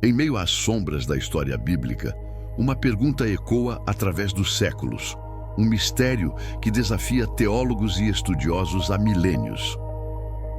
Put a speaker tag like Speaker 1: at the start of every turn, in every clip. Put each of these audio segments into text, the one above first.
Speaker 1: Em meio às sombras da história bíblica, uma pergunta ecoa através dos séculos, um mistério que desafia teólogos e estudiosos há milênios.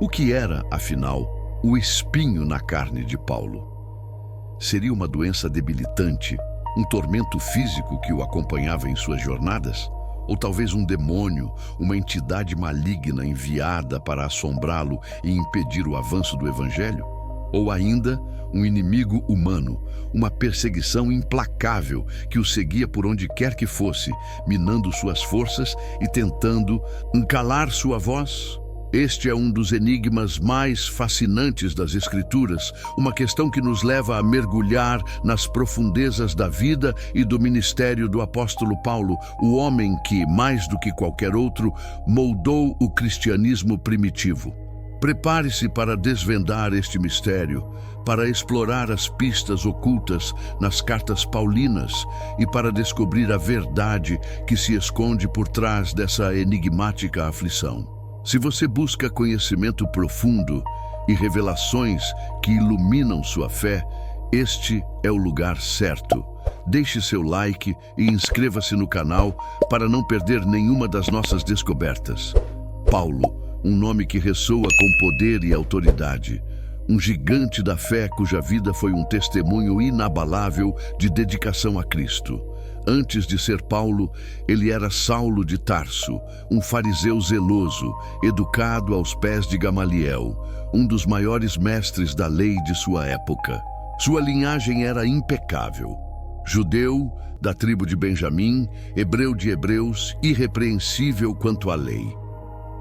Speaker 1: O que era, afinal, o espinho na carne de Paulo? Seria uma doença debilitante, um tormento físico que o acompanhava em suas jornadas? Ou talvez um demônio, uma entidade maligna enviada para assombrá-lo e impedir o avanço do Evangelho? Ou ainda, um inimigo humano, uma perseguição implacável que o seguia por onde quer que fosse, minando suas forças e tentando calar sua voz? Este é um dos enigmas mais fascinantes das Escrituras, uma questão que nos leva a mergulhar nas profundezas da vida e do ministério do apóstolo Paulo, o homem que, mais do que qualquer outro, moldou o cristianismo primitivo. Prepare-se para desvendar este mistério, para explorar as pistas ocultas nas cartas paulinas e para descobrir a verdade que se esconde por trás dessa enigmática aflição. Se você busca conhecimento profundo e revelações que iluminam sua fé, este é o lugar certo. Deixe seu like e inscreva-se no canal para não perder nenhuma das nossas descobertas. Paulo, um nome que ressoa com poder e autoridade. Um gigante da fé cuja vida foi um testemunho inabalável de dedicação a Cristo. Antes de ser Paulo, ele era Saulo de Tarso, um fariseu zeloso, educado aos pés de Gamaliel, um dos maiores mestres da lei de sua época. Sua linhagem era impecável. Judeu, da tribo de Benjamim, hebreu de hebreus, irrepreensível quanto à lei.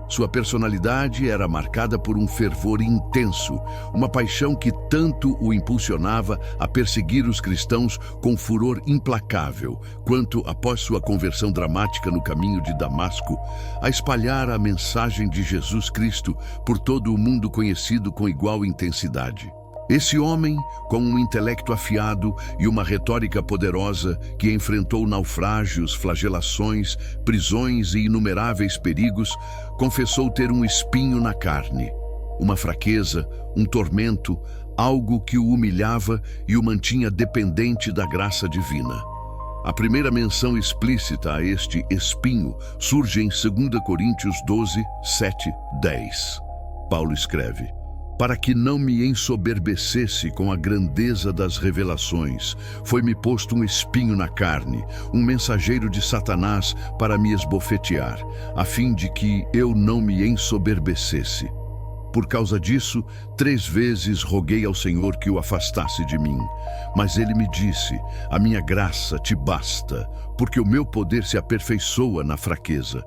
Speaker 1: Sua personalidade era marcada por um fervor intenso, uma paixão que tanto o impulsionava a perseguir os cristãos com furor implacável, quanto, após sua conversão dramática no caminho de Damasco, a espalhar a mensagem de Jesus Cristo por todo o mundo conhecido com igual intensidade. Esse homem, com um intelecto afiado e uma retórica poderosa que enfrentou naufrágios, flagelações, prisões e inumeráveis perigos, confessou ter um espinho na carne, uma fraqueza, um tormento, algo que o humilhava e o mantinha dependente da graça divina. A primeira menção explícita a este espinho surge em 2 Coríntios 12, 7, 10. Paulo escreve: para que não me ensoberbecesse com a grandeza das revelações, foi-me posto um espinho na carne, um mensageiro de Satanás para me esbofetear, a fim de que eu não me ensoberbecesse. Por causa disso, 3 vezes roguei ao Senhor que o afastasse de mim. Mas ele me disse: a minha graça te basta, porque o meu poder se aperfeiçoa na fraqueza.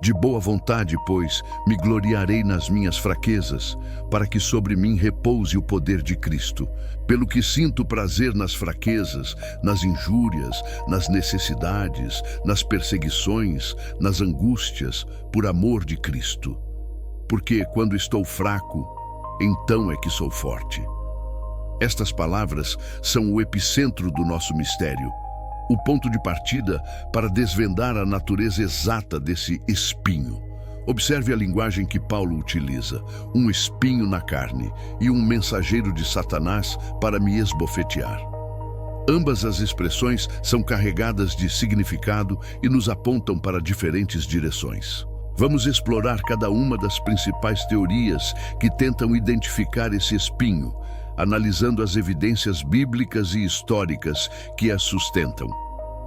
Speaker 1: De boa vontade, pois, me gloriarei nas minhas fraquezas, para que sobre mim repouse o poder de Cristo. Pelo que sinto prazer nas fraquezas, nas injúrias, nas necessidades, nas perseguições, nas angústias, por amor de Cristo. Porque quando estou fraco, então é que sou forte. Estas palavras são o epicentro do nosso mistério, o ponto de partida para desvendar a natureza exata desse espinho. Observe a linguagem que Paulo utiliza: um espinho na carne e um mensageiro de Satanás para me esbofetear. Ambas as expressões são carregadas de significado e nos apontam para diferentes direções. Vamos explorar cada uma das principais teorias que tentam identificar esse espinho, analisando as evidências bíblicas e históricas que as sustentam.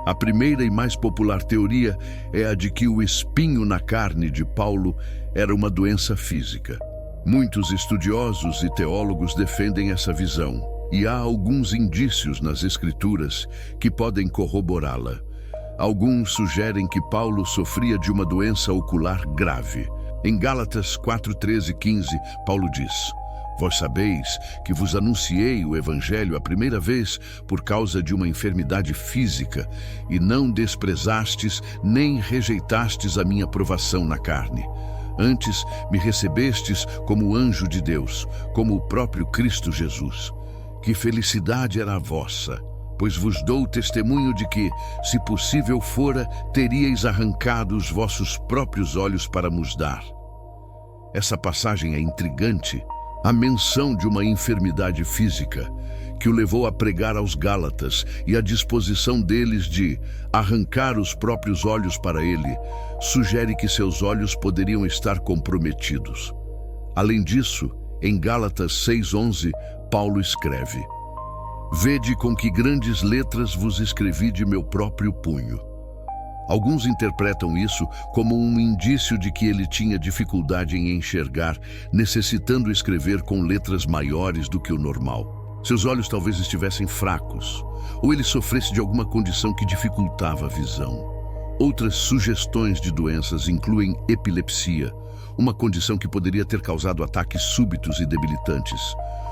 Speaker 1: A primeira e mais popular teoria é a de que o espinho na carne de Paulo era uma doença física. Muitos estudiosos e teólogos defendem essa visão, e há alguns indícios nas Escrituras que podem corroborá-la. Alguns sugerem que Paulo sofria de uma doença ocular grave. Em Gálatas 4, 13 e 15, Paulo diz: vós sabeis que vos anunciei o Evangelho a primeira vez por causa de uma enfermidade física, e não desprezastes nem rejeitastes a minha provação na carne. Antes me recebestes como anjo de Deus, como o próprio Cristo Jesus. Que felicidade era a vossa, pois vos dou testemunho de que, se possível fora, teríeis arrancado os vossos próprios olhos para nos dar. Essa passagem é intrigante. A menção de uma enfermidade física, que o levou a pregar aos Gálatas e a disposição deles de arrancar os próprios olhos para ele, sugere que seus olhos poderiam estar comprometidos. Além disso, em Gálatas 6:11, Paulo escreve: "Vede com que grandes letras vos escrevi de meu próprio punho." Alguns interpretam isso como um indício de que ele tinha dificuldade em enxergar, necessitando escrever com letras maiores do que o normal. Seus olhos talvez estivessem fracos, ou ele sofresse de alguma condição que dificultava a visão. Outras sugestões de doenças incluem epilepsia, uma condição que poderia ter causado ataques súbitos e debilitantes,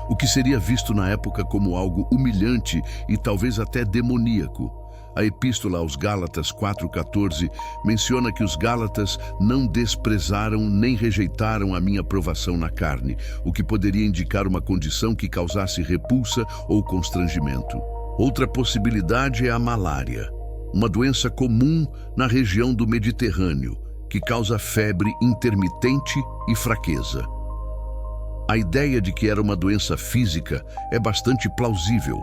Speaker 1: o que seria visto na época como algo humilhante e talvez até demoníaco. A Epístola aos Gálatas 4:14 menciona que os Gálatas não desprezaram nem rejeitaram a minha provação na carne, o que poderia indicar uma condição que causasse repulsa ou constrangimento. Outra possibilidade é a malária, uma doença comum na região do Mediterrâneo, que causa febre intermitente e fraqueza. A ideia de que era uma doença física é bastante plausível,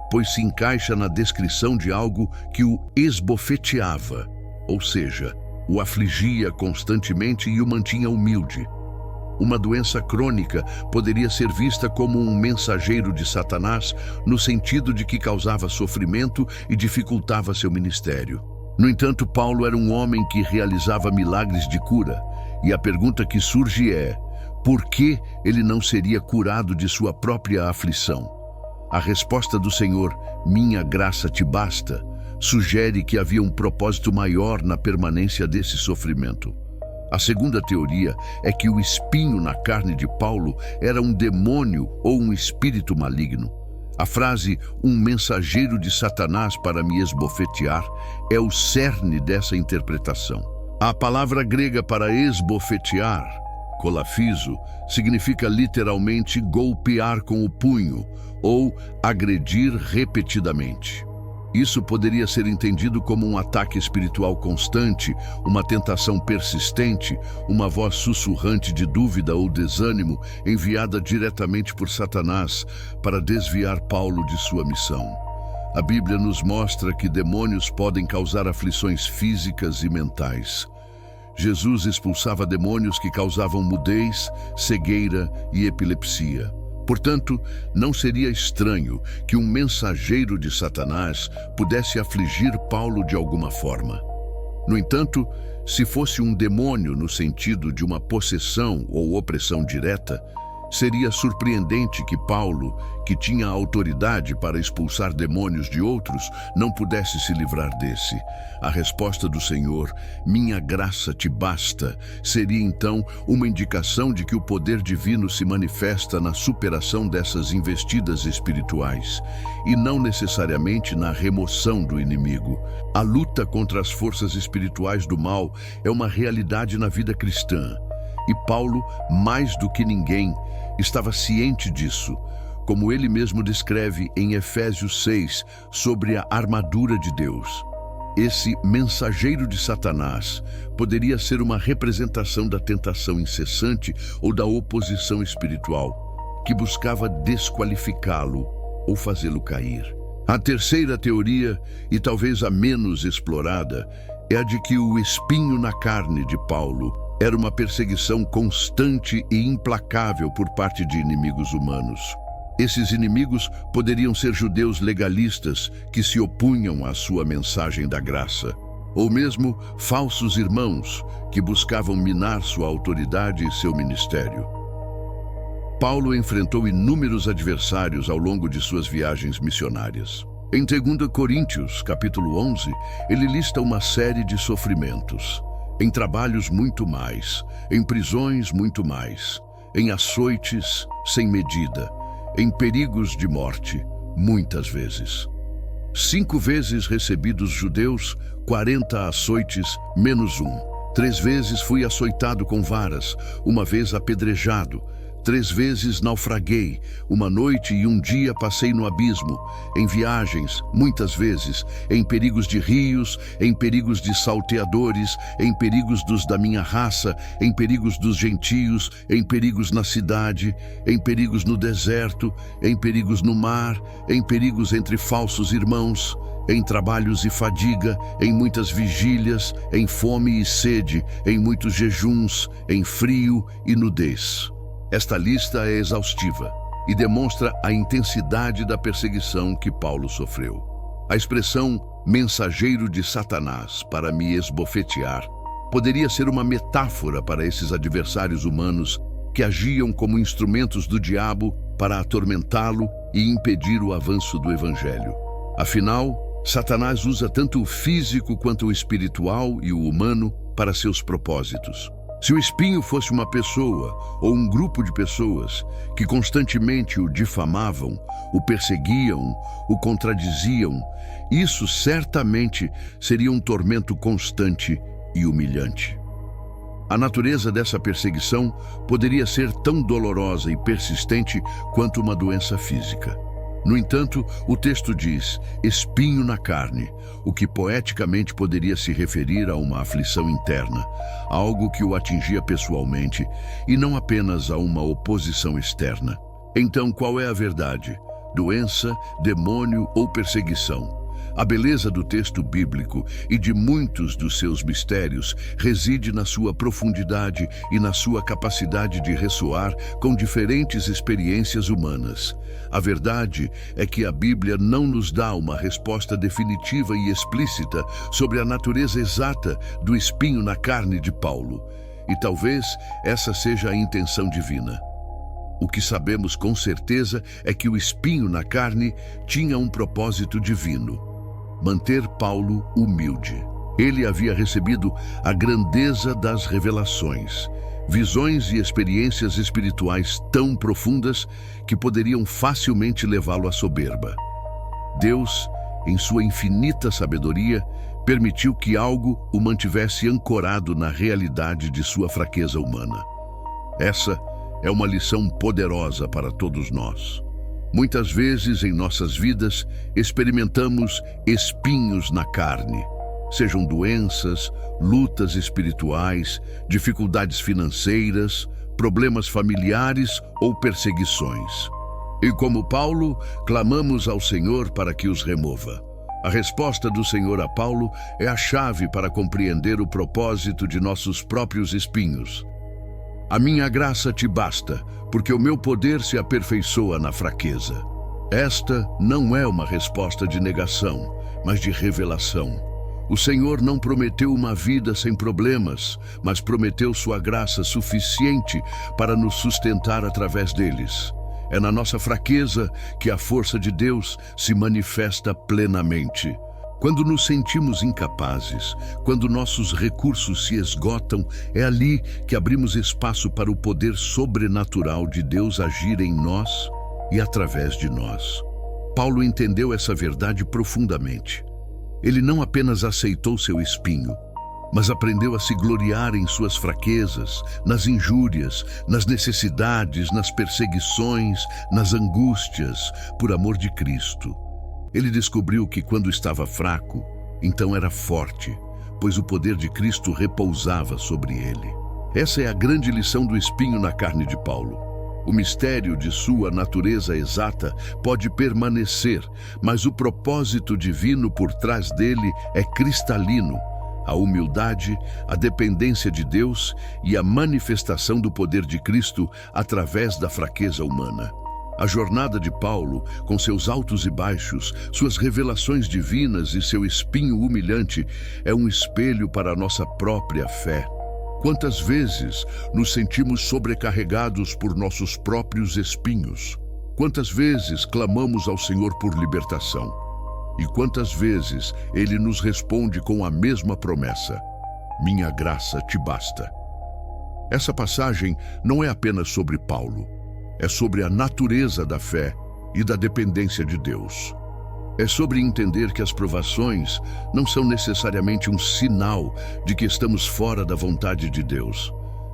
Speaker 1: pois se encaixa na descrição de algo que o esbofeteava, ou seja, o afligia constantemente e o mantinha humilde. Uma doença crônica poderia ser vista como um mensageiro de Satanás, no sentido de que causava sofrimento e dificultava seu ministério. No entanto, Paulo era um homem que realizava milagres de cura, e a pergunta que surge é: por que ele não seria curado de sua própria aflição? A resposta do Senhor, "Minha graça te basta", sugere que havia um propósito maior na permanência desse sofrimento. A segunda teoria é que o espinho na carne de Paulo era um demônio ou um espírito maligno. A frase "um mensageiro de Satanás para me esbofetear" é o cerne dessa interpretação. A palavra grega para esbofetear, colafizo, significa literalmente golpear com o punho ou agredir repetidamente. Isso poderia ser entendido como um ataque espiritual constante, uma tentação persistente, uma voz sussurrante de dúvida ou desânimo enviada diretamente por Satanás para desviar Paulo de sua missão. A Bíblia nos mostra que demônios podem causar aflições físicas e mentais. Jesus expulsava demônios que causavam mudez, cegueira e epilepsia. Portanto, não seria estranho que um mensageiro de Satanás pudesse afligir Paulo de alguma forma. No entanto, se fosse um demônio no sentido de uma possessão ou opressão direta, seria surpreendente que Paulo, que tinha autoridade para expulsar demônios de outros, não pudesse se livrar desse. A resposta do Senhor, "Minha graça te basta", seria então uma indicação de que o poder divino se manifesta na superação dessas investidas espirituais, e não necessariamente na remoção do inimigo. A luta contra as forças espirituais do mal é uma realidade na vida cristã. E Paulo, mais do que ninguém, estava ciente disso, como ele mesmo descreve em Efésios 6 sobre a armadura de Deus. Esse mensageiro de Satanás poderia ser uma representação da tentação incessante ou da oposição espiritual, que buscava desqualificá-lo ou fazê-lo cair. A terceira teoria, e talvez a menos explorada, é a de que o espinho na carne de Paulo era uma perseguição constante e implacável por parte de inimigos humanos. Esses inimigos poderiam ser judeus legalistas que se opunham à sua mensagem da graça, ou mesmo falsos irmãos que buscavam minar sua autoridade e seu ministério. Paulo enfrentou inúmeros adversários ao longo de suas viagens missionárias. Em 2 Coríntios, capítulo 11, ele lista uma série de sofrimentos. Em trabalhos muito mais, em prisões muito mais, em açoites sem medida, em perigos de morte, muitas vezes. 5 vezes recebi dos judeus 40 açoites menos 1. 3 vezes fui açoitado com varas, 1 vez apedrejado, 3 vezes naufraguei, uma noite e um dia passei no abismo, em viagens, muitas vezes, em perigos de rios, em perigos de salteadores, em perigos dos da minha raça, em perigos dos gentios, em perigos na cidade, em perigos no deserto, em perigos no mar, em perigos entre falsos irmãos, em trabalhos e fadiga, em muitas vigílias, em fome e sede, em muitos jejuns, em frio e nudez. Esta lista é exaustiva e demonstra a intensidade da perseguição que Paulo sofreu. A expressão mensageiro de Satanás para me esbofetear poderia ser uma metáfora para esses adversários humanos que agiam como instrumentos do diabo para atormentá-lo e impedir o avanço do evangelho. Afinal, Satanás usa tanto o físico quanto o espiritual e o humano para seus propósitos. Se o espinho fosse uma pessoa ou um grupo de pessoas que constantemente o difamavam, o perseguiam, o contradiziam, isso certamente seria um tormento constante e humilhante. A natureza dessa perseguição poderia ser tão dolorosa e persistente quanto uma doença física. No entanto, o texto diz espinho na carne, o que poeticamente poderia se referir a uma aflição interna, algo que o atingia pessoalmente e não apenas a uma oposição externa. Então, qual é a verdade? Doença, demônio ou perseguição? A beleza do texto bíblico e de muitos dos seus mistérios reside na sua profundidade e na sua capacidade de ressoar com diferentes experiências humanas. A verdade é que a Bíblia não nos dá uma resposta definitiva e explícita sobre a natureza exata do espinho na carne de Paulo. E talvez essa seja a intenção divina. O que sabemos com certeza é que o espinho na carne tinha um propósito divino: manter Paulo humilde. Ele havia recebido a grandeza das revelações, visões e experiências espirituais tão profundas que poderiam facilmente levá-lo à soberba. Deus, em sua infinita sabedoria, permitiu que algo o mantivesse ancorado na realidade de sua fraqueza humana. Essa é uma lição poderosa para todos nós. Muitas vezes em nossas vidas experimentamos espinhos na carne, sejam doenças, lutas espirituais, dificuldades financeiras, problemas familiares ou perseguições. E como Paulo, clamamos ao Senhor para que os remova. A resposta do Senhor a Paulo é a chave para compreender o propósito de nossos próprios espinhos. A minha graça te basta, porque o meu poder se aperfeiçoa na fraqueza. Esta não é uma resposta de negação, mas de revelação. O Senhor não prometeu uma vida sem problemas, mas prometeu sua graça suficiente para nos sustentar através deles. É na nossa fraqueza que a força de Deus se manifesta plenamente. Quando nos sentimos incapazes, quando nossos recursos se esgotam, é ali que abrimos espaço para o poder sobrenatural de Deus agir em nós e através de nós. Paulo entendeu essa verdade profundamente. Ele não apenas aceitou seu espinho, mas aprendeu a se gloriar em suas fraquezas, nas injúrias, nas necessidades, nas perseguições, nas angústias, por amor de Cristo. Ele descobriu que quando estava fraco, então era forte, pois o poder de Cristo repousava sobre ele. Essa é a grande lição do espinho na carne de Paulo. O mistério de sua natureza exata pode permanecer, mas o propósito divino por trás dele é cristalino. A humildade, a dependência de Deus e a manifestação do poder de Cristo através da fraqueza humana. A jornada de Paulo, com seus altos e baixos, suas revelações divinas e seu espinho humilhante, é um espelho para a nossa própria fé. Quantas vezes nos sentimos sobrecarregados por nossos próprios espinhos? Quantas vezes clamamos ao Senhor por libertação? E quantas vezes Ele nos responde com a mesma promessa: minha graça te basta. Essa passagem não é apenas sobre Paulo. É sobre a natureza da fé e da dependência de Deus. É sobre entender que as provações não são necessariamente um sinal de que estamos fora da vontade de Deus,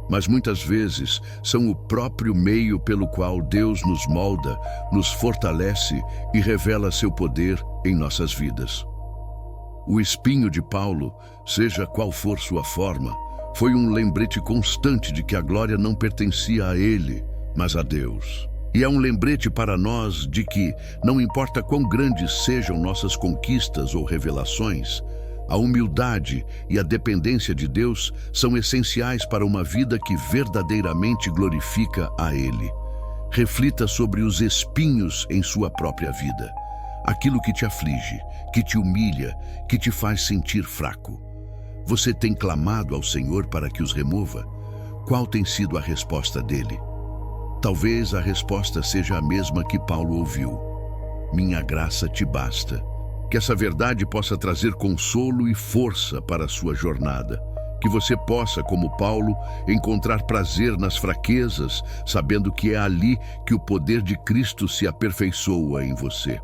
Speaker 1: mas muitas vezes são o próprio meio pelo qual Deus nos molda, nos fortalece e revela seu poder em nossas vidas. O espinho de Paulo, seja qual for sua forma, foi um lembrete constante de que a glória não pertencia a ele, mas a Deus. E é um lembrete para nós de que, não importa quão grandes sejam nossas conquistas ou revelações, a humildade e a dependência de Deus são essenciais para uma vida que verdadeiramente glorifica a Ele. Reflita sobre os espinhos em sua própria vida. Aquilo que te aflige, que te humilha, que te faz sentir fraco. Você tem clamado ao Senhor para que os remova? Qual tem sido a resposta dele? Talvez a resposta seja a mesma que Paulo ouviu. Minha graça te basta. Que essa verdade possa trazer consolo e força para a sua jornada. Que você possa, como Paulo, encontrar prazer nas fraquezas, sabendo que é ali que o poder de Cristo se aperfeiçoa em você.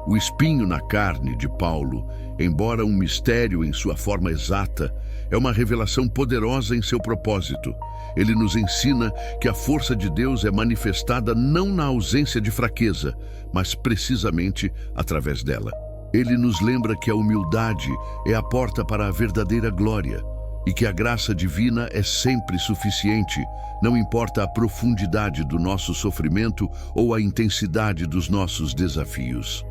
Speaker 1: O espinho na carne de Paulo, embora um mistério em sua forma exata, é uma revelação poderosa em seu propósito. Ele nos ensina que a força de Deus é manifestada não na ausência de fraqueza, mas precisamente através dela. Ele nos lembra que a humildade é a porta para a verdadeira glória e que a graça divina é sempre suficiente, não importa a profundidade do nosso sofrimento ou a intensidade dos nossos desafios.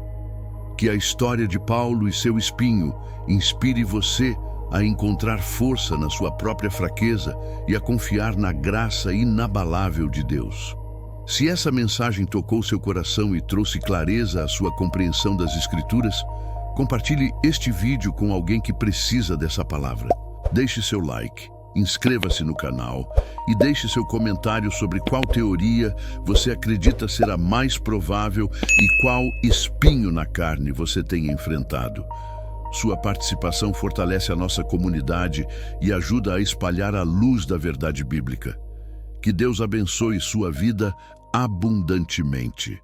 Speaker 1: Que a história de Paulo e seu espinho inspire você a encontrar força na sua própria fraqueza e a confiar na graça inabalável de Deus. Se essa mensagem tocou seu coração e trouxe clareza à sua compreensão das Escrituras, compartilhe este vídeo com alguém que precisa dessa palavra. Deixe seu like, inscreva-se no canal e deixe seu comentário sobre qual teoria você acredita ser a mais provável e qual espinho na carne você tem enfrentado. Sua participação fortalece a nossa comunidade e ajuda a espalhar a luz da verdade bíblica. Que Deus abençoe sua vida abundantemente.